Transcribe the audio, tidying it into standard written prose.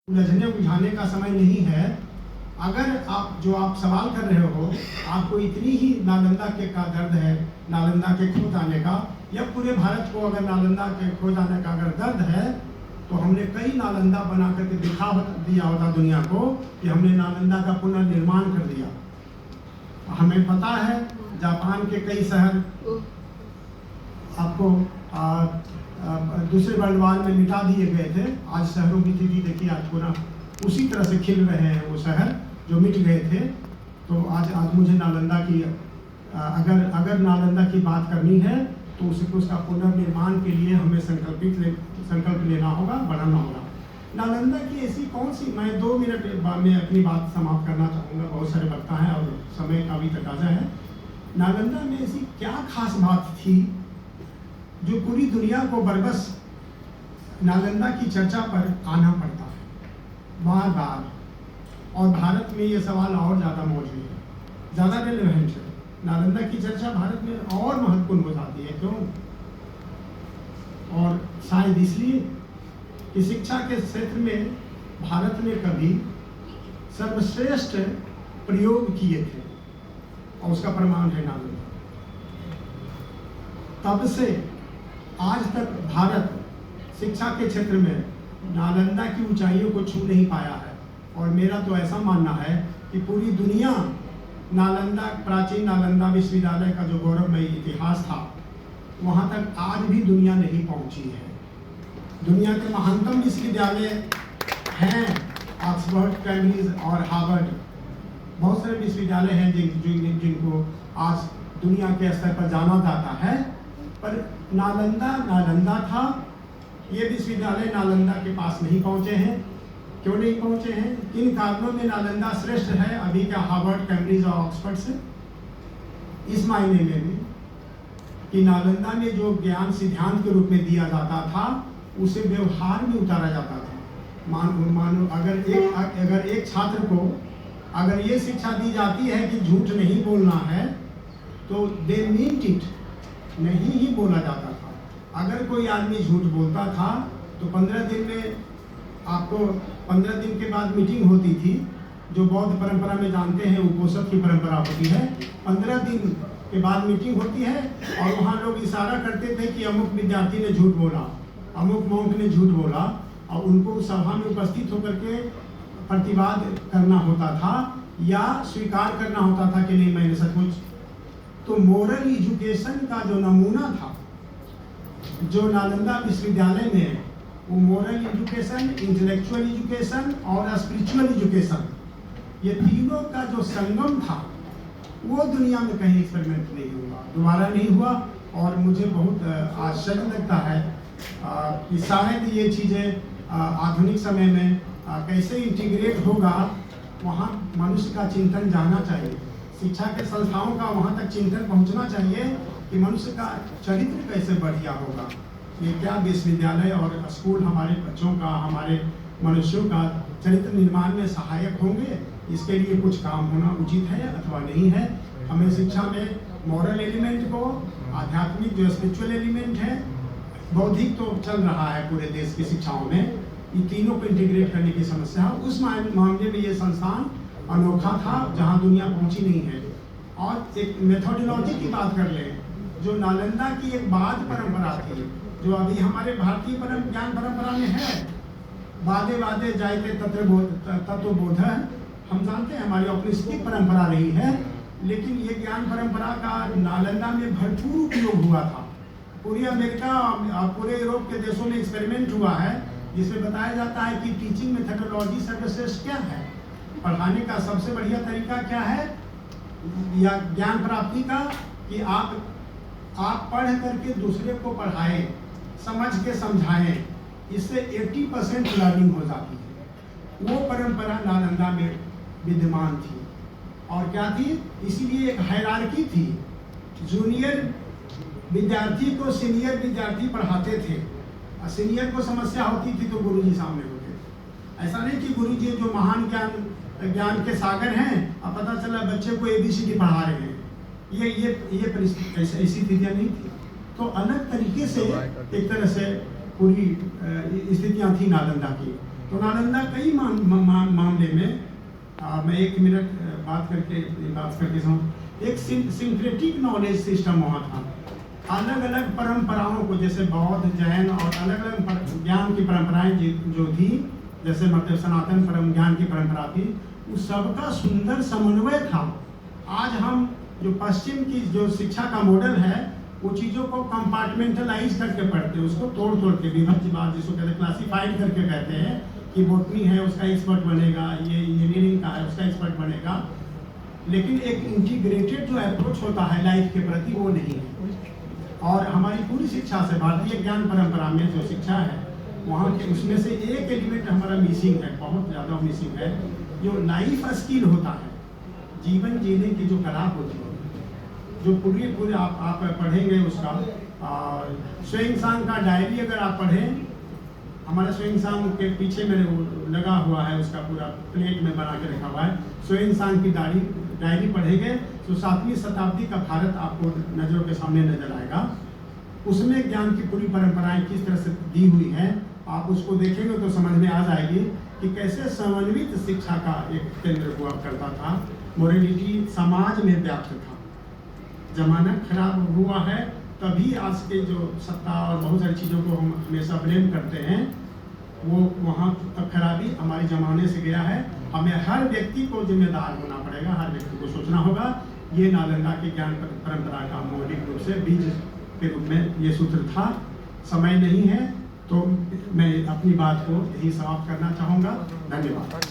उलझने उलझाने का समय नहीं है। अगर आप सवाल कर रहे हो, आपको इतनी ही नालंदा के का दर्द है, नालंदा के खो जाने का, या पूरे भारत को अगर नालंदा के खो जाने का अगर दर्द है, तो हमने कई नालंदा बना करके दिखा दिया होता दुनिया को कि हमने नालंदा का पुनर्निर्माण कर दिया। हमें पता है जापान के कई शहर आपको दूसरे वर्ल्ड वार में मिटा दिए गए थे। आज शहरों की स्थिति देखिए, आज पूरा उसी तरह से खिल रहे हैं वो शहर जो मिट गए थे। तो आज मुझे नालंदा की अगर नालंदा की बात करनी है तो उसका पुनर्निर्माण के लिए हमें संकल्प लेना होगा, बढ़ाना होगा। नालंदा की ऐसी कौन सी, मैं 2 मिनट में अपनी बात समाप्त करना चाहूँगा, बहुत सारे वक्ता हैं और समय का भी तकाजा है। नालंदा में ऐसी क्या खास बात थी जो पूरी दुनिया को बरबस नालंदा की चर्चा पर आना पड़ता है बार बार, और भारत में ये सवाल और ज़्यादा मौजूद है, ज़्यादा रेलेवेंट है। नालंदा की चर्चा भारत में और महत्वपूर्ण हो जाती है। क्यों? और शायद इसलिए कि शिक्षा के क्षेत्र में भारत ने कभी सर्वश्रेष्ठ प्रयोग किए थे, और उसका प्रमाण है नालंदा। तब से आज तक भारत शिक्षा के क्षेत्र में नालंदा की ऊंचाइयों को छू नहीं पाया है। और मेरा तो ऐसा मानना है कि पूरी दुनिया नालंदा, प्राचीन नालंदा विश्वविद्यालय का जो गौरवमयी इतिहास था, वहाँ तक आज भी दुनिया नहीं पहुँची है। दुनिया के महानतम विश्वविद्यालय हैं ऑक्सफोर्ड, कैम्ब्रिज और हार्वर्ड। बहुत सारे विश्वविद्यालय हैं जिनको आज दुनिया के स्तर पर जाना जाता है, पर नालंदा था। ये विश्वविद्यालय नालंदा के पास नहीं पहुँचे हैं। क्यों नहीं पहुँचे हैं? किन कारणों में नालंदा श्रेष्ठ है अभी का हार्वर्ड, कैम्ब्रिज और ऑक्सफोर्ड से? इस मायने में भी कि नालंदा में जो ज्ञान सिद्धांत के रूप में दिया जाता था, उसे व्यवहार में उतारा जाता था। मानो अगर एक छात्र को अगर ये शिक्षा दी जाती है कि झूठ नहीं बोलना है, तो दे मीन्ट इट, नहीं ही बोला जाता था। अगर कोई आदमी झूठ बोलता था तो 15 दिन में आपको 15 दिन के बाद मीटिंग होती थी, जो बौद्ध परंपरा में जानते हैं उपोषण की परंपरा होती है। 15 दिन के बाद मीटिंग होती है और वहाँ लोग इशारा करते थे कि अमुक विद्यार्थी ने झूठ बोला, अमुक मॉन्क ने झूठ बोला, और उनको सभा में उपस्थित होकर के प्रतिवाद करना होता था या स्वीकार करना होता था कि नहीं, मैंने सचमुच। तो मोरल एजुकेशन का जो नमूना था जो नालंदा विश्वविद्यालय में, वो मोरल एजुकेशन, इंटेलेक्चुअल एजुकेशन और स्पिरिचुअल एजुकेशन, ये तीनों का जो संगम था, वो दुनिया में कहीं एक्सपेरिमेंट नहीं हुआ, दोबारा नहीं हुआ। और मुझे बहुत आश्चर्य लगता है कि शायद ये चीज़ें आधुनिक समय में कैसे इंटीग्रेट होगा, वहाँ मनुष्य का चिंतन जाना चाहिए। शिक्षा के संस्थाओं का वहाँ तक चिंतन पहुँचना चाहिए कि मनुष्य का चरित्र कैसे बढ़िया होगा। ये क्या विश्वविद्यालय और स्कूल हमारे बच्चों का, हमारे मनुष्यों का चरित्र निर्माण में सहायक होंगे? इसके लिए कुछ काम होना उचित है अथवा नहीं है। हमें शिक्षा में मॉरल एलिमेंट को, आध्यात्मिक जो स्पिरिचुअल एलिमेंट है, बौद्धिक तो चल रहा है पूरे देश की शिक्षाओं में, ये तीनों को इंटीग्रेट करने की समस्या, उस मामले में ये संस्थान अनोखा था जहाँ दुनिया पहुँची नहीं है। और एक मेथोडोलॉजी की बात कर लें, जो नालंदा की एक बाद परंपरा थी, जो अभी हमारे भारतीय ज्ञान परंपरा में है, वादे जायते तत्वबोध, हम जानते हैं हमारी औपनिषदिक परंपरा रही है, लेकिन ये ज्ञान परंपरा का नालंदा में भरपूर उपयोग हुआ था। पूरी अमेरिका और पूरे यूरोप के देशों में एक्सपेरिमेंट हुआ है, जिसमें बताया जाता है कि टीचिंग मेथोडोलॉजी सर्वश्रेष्ठ क्या है, पढ़ाने का सबसे बढ़िया तरीका क्या है, या ज्ञान प्राप्ति का, कि आप पढ़ करके दूसरे को पढ़ाएं, समझ के समझाएं, इससे 80% लर्निंग हो जाती है। वो परंपरा नालंदा में विद्यमान थी। और क्या थी? इसीलिए एक हायरार्की थी। जूनियर विद्यार्थी को सीनियर विद्यार्थी पढ़ाते थे, और सीनियर को समस्या होती थी तो गुरुजी सामने होते। ऐसा नहीं कि गुरुजी जो महान ज्ञान के सागर हैं, अब पता चला बच्चे को ABCD पढ़ा रहे हैं, ये परिस्थिति, ऐसी स्थितियाँ नहीं थी। तो अलग तरीके से एक तरह से पूरी स्थितियाँ थी नालंदा की। तो नालंदा कई मामले में मैं 1 मिनट बात करके समझ, एक सिंक्रेटिक नॉलेज सिस्टम वहाँ था। अलग अलग परंपराओं को, जैसे बौद्ध, जैन और अलग अलग ज्ञान की परंपराएं जो थी, जैसे मतलब सनातन परम ज्ञान की परंपरा थी, उस सबका सुंदर समन्वय था। आज हम जो पश्चिम की जो शिक्षा का मॉडल है, वो चीज़ों को कंपार्टमेंटलाइज करके पढ़ते हैं, उसको तोड़ तोड़ के विभाज्यवाद जिसको कहते हैं, क्लासीफाइड करके कहते हैं कि बोटनी है उसका एक्सपर्ट बनेगा, ये इंजीनियरिंग का है उसका एक्सपर्ट बनेगा, लेकिन एक इंटीग्रेटेड जो अप्रोच होता है लाइफ के प्रति वो नहीं है। और हमारी पूरी शिक्षा से, भारतीय ज्ञान परंपरा में जो शिक्षा है वहाँ के, उसमें से एक एलिमेंट हमारा मिसिंग है, बहुत ज़्यादा मिसिंग है, जो लाइफ स्किल होता है, जीवन जीने की जो कला होती है, जो पूरे आप पढ़ेंगे उसका। स्वयं का डायरी अगर आप पढ़ें, हमारा स्वयं के पीछे मेरे लगा हुआ है, उसका पूरा प्लेट में बना के रखा हुआ है। स्वयं की डायरी पढ़ेंगे तो 7वीं शताब्दी का भारत आपको नज़रों के सामने नजर आएगा। उसमें ज्ञान की पूरी परंपराएं किस तरह से दी हुई है, आप उसको देखेंगे तो समझ में आ जाएगी कि कैसे समन्वित शिक्षा का एक केंद्र हुआ करता था। मोरलिटी समाज में व्याप्त था। जमाना खराब हुआ है, तभी आज के जो सत्ता और बहुत सारी चीज़ों को हम हमेशा ब्लेम करते हैं, वो वहाँ तक खराबी हमारे ज़माने से गया है। हमें हर व्यक्ति को जिम्मेदार होना पड़ेगा, हर व्यक्ति को सोचना होगा। ये नालंदा की ज्ञान परंपरा का मौलिक रूप से बीज के रूप में ये सूत्र था। समय नहीं है तो मैं अपनी बात को यही समाप्त करना चाहूँगा। धन्यवाद।